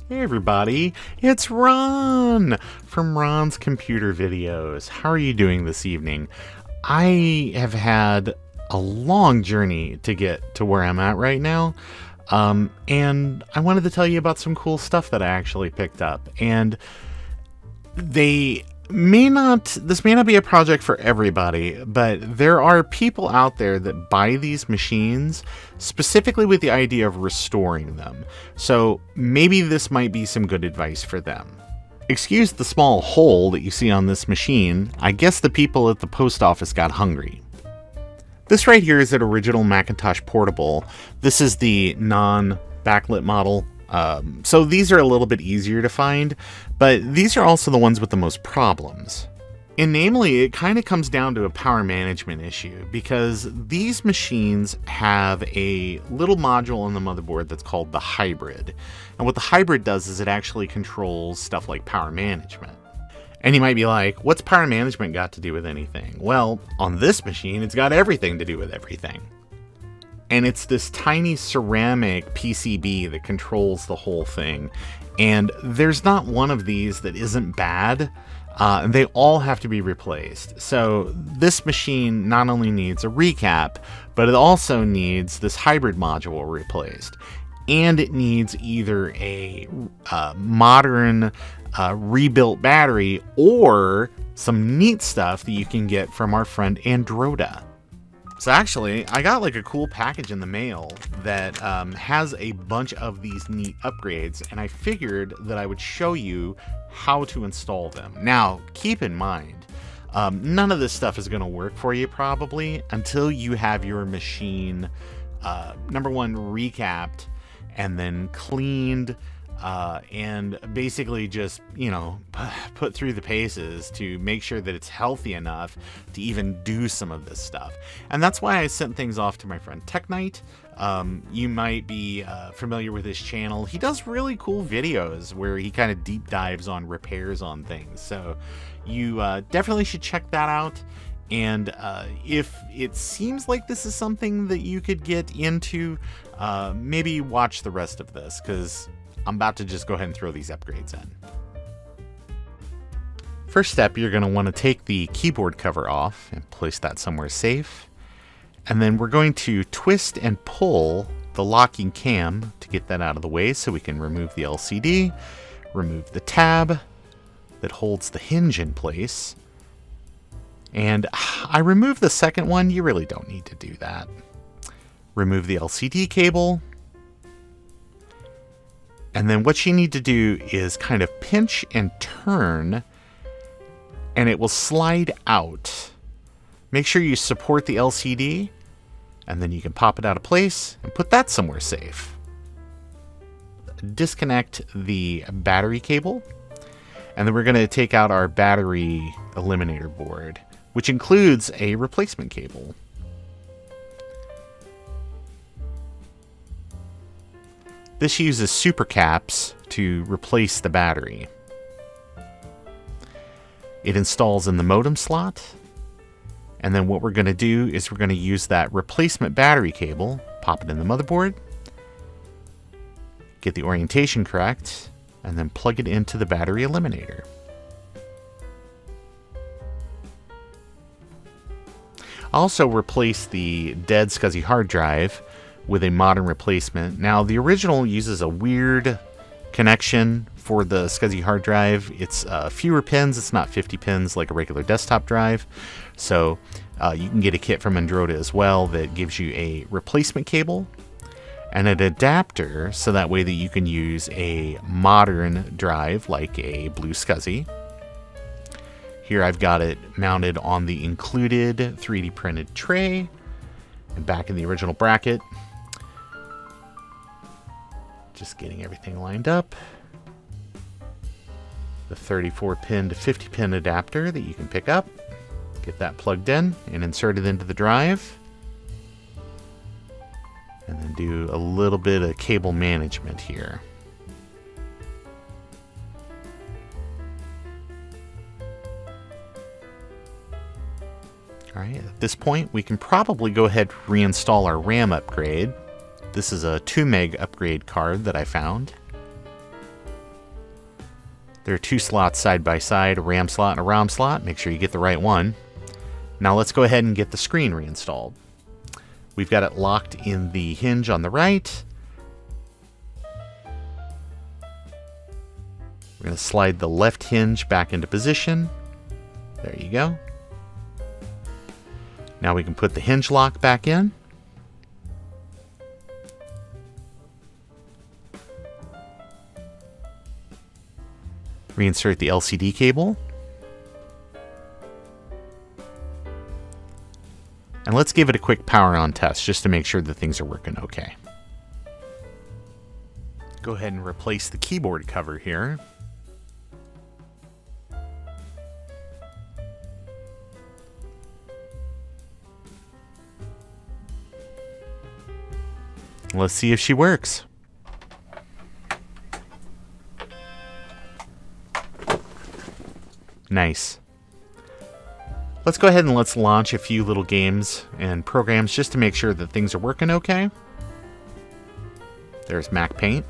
Hey everybody, it's Ron from Ron's Computer Videos. How are you doing this evening? I have had a long journey to get to where I'm at right now, and I wanted to tell you about some cool stuff that I actually picked up. And this may not be a project for everybody, but there are people out there that buy these machines specifically with the idea of restoring them. So maybe this might be some good advice for them. Excuse the small hole that you see on this machine. I guess the people at the post office got hungry. This right here is an original Macintosh Portable. This is the non-backlit model. So these are a little bit easier to find, but these are also the ones with the most problems. And namely, it kind of comes down to a power management issue, because these machines have a little module on the motherboard that's called the hybrid. And what the hybrid does is it actually controls stuff like power management. And you might be like, what's power management got to do with anything? Well, on this machine, it's got everything to do with everything. And it's this tiny ceramic PCB that controls the whole thing. And there's not one of these that isn't bad. And they all have to be replaced. So this machine not only needs a recap, but it also needs this hybrid module replaced. And it needs either a modern rebuilt battery or some neat stuff that you can get from our friend Androda. So actually, I got like a cool package in the mail that has a bunch of these neat upgrades, and I figured that I would show you how to install them. Now, keep in mind, none of this stuff is going to work for you probably until you have your machine, number one, recapped and then cleaned, and basically just, put through the paces to make sure that it's healthy enough to even do some of this stuff. And that's why I sent things off to my friend Tech Knight. You might be familiar with his channel. He does really cool videos where he kind of deep dives on repairs on things. So you definitely should check that out. And if it seems like this is something that you could get into, maybe watch the rest of this, because I'm about to just go ahead and throw these upgrades in. First step, you're going to want to take the keyboard cover off and place that somewhere safe. And then we're going to twist and pull the locking cam to get that out of the way so we can remove the LCD, remove the tab that holds the hinge in place. And I removed the second one. You really don't need to do that. Remove the LCD cable. And then what you need to do is kind of pinch and turn, and it will slide out. Make sure you support the LCD, and then you can pop it out of place and put that somewhere safe. Disconnect the battery cable, and then we're going to take out our battery eliminator board, which includes a replacement cable. This uses super caps to replace the battery. It installs in the modem slot. And then what we're going to do is we're going to use that replacement battery cable, pop it in the motherboard, get the orientation correct, and then plug it into the battery eliminator. I'll also replace the dead SSHREK hard drive with a modern replacement. Now, the original uses a weird connection for the SSHREK hard drive. It's fewer pins. It's not 50 pins like a regular desktop drive. So you can get a kit from Androda as well that gives you a replacement cable and an adapter, so that way that you can use a modern drive like a blue SSHREK. Here I've got it mounted on the included 3D printed tray and back in the original bracket. Just getting everything lined up. The 34 pin to 50 pin adapter that you can pick up. Get that plugged in and inserted into the drive. And then do a little bit of cable management here. Alright, at this point we can probably go ahead and reinstall our RAM upgrade. This is a 2 meg upgrade card that I found. There are 2 slots side by side, a RAM slot and a ROM slot. Make sure you get the right one. Now let's go ahead and get the screen reinstalled. We've got it locked in the hinge on the right. We're going to slide the left hinge back into position. There you go. Now we can put the hinge lock back in. Reinsert the LCD cable. And let's give it a quick power on test just to make sure that things are working okay. Go ahead and replace the keyboard cover here. Let's see if she works. Nice. Let's go ahead and let's launch a few little games and programs just to make sure that things are working okay. There's Mac Paint.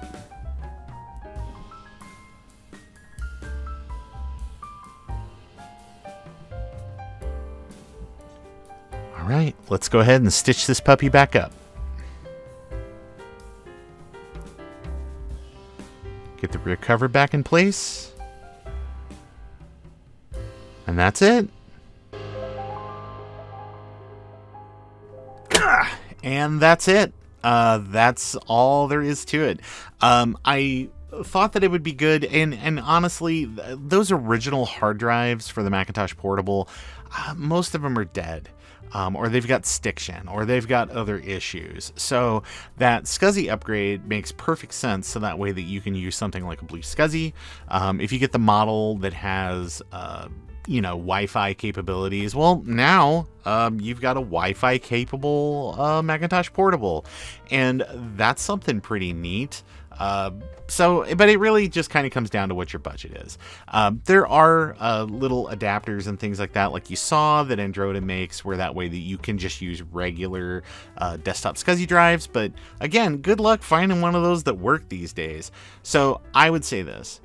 All right, let's go ahead and stitch this puppy back up. Get the rear cover back in place. And that's it. And that's it. That's all there is to it. I thought that it would be good, and honestly, those original hard drives for the Macintosh Portable, most of them are dead. Or they've got stiction, or they've got other issues. So that SCSI upgrade makes perfect sense, so that way that you can use something like a Blue SCSI. If you get the model that has Wi-Fi capabilities, well, now you've got a Wi-Fi capable Macintosh Portable, and that's something pretty neat. But it really just kind of comes down to what your budget is. There are little adapters and things like that, like you saw that Androda makes, where that way that you can just use regular desktop SCSI drives. But again, good luck finding one of those that work these days. So I would say this.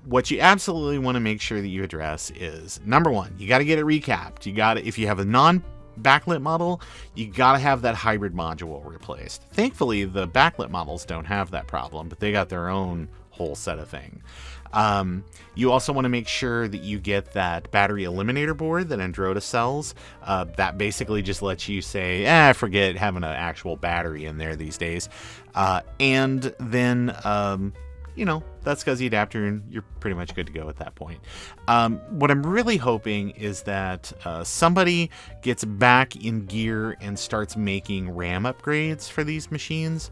What you absolutely want to make sure that you address is, number one, you got to get it recapped. If you have a non-backlit model, you got to have that hybrid module replaced. Thankfully, the backlit models don't have that problem, but they got their own whole set of thing. You also want to make sure that you get that battery eliminator board that Androda sells. That basically just lets you say, forget having an actual battery in there these days. And then that SCSI adapter, and you're pretty much good to go at that point. What I'm really hoping is that somebody gets back in gear and starts making RAM upgrades for these machines.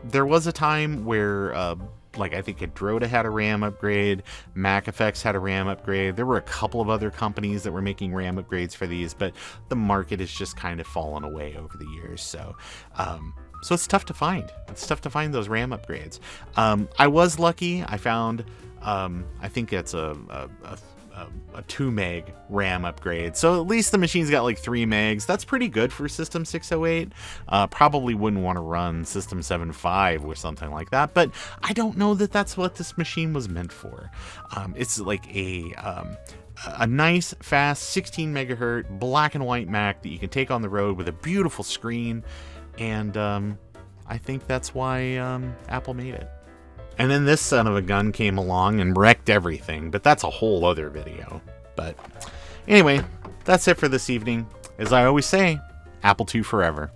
There was a time where I think Androda had a RAM upgrade, MacFX had a RAM upgrade. There were a couple of other companies that were making RAM upgrades for these, but the market has just kind of fallen away over the years. So it's tough to find. It's tough to find those RAM upgrades. I was lucky. I found, I think it's a 2 meg RAM upgrade. So at least the machine's got like 3 megs. That's pretty good for System 608. Probably wouldn't want to run System 7.5 or something like that. But I don't know that that's what this machine was meant for. It's like a nice, fast 16 megahertz black and white Mac that you can take on the road with a beautiful screen. And I think that's why Apple made it. And then this son of a gun came along and wrecked everything, but that's a whole other video. But anyway, that's it for this evening. As I always say, Apple II forever.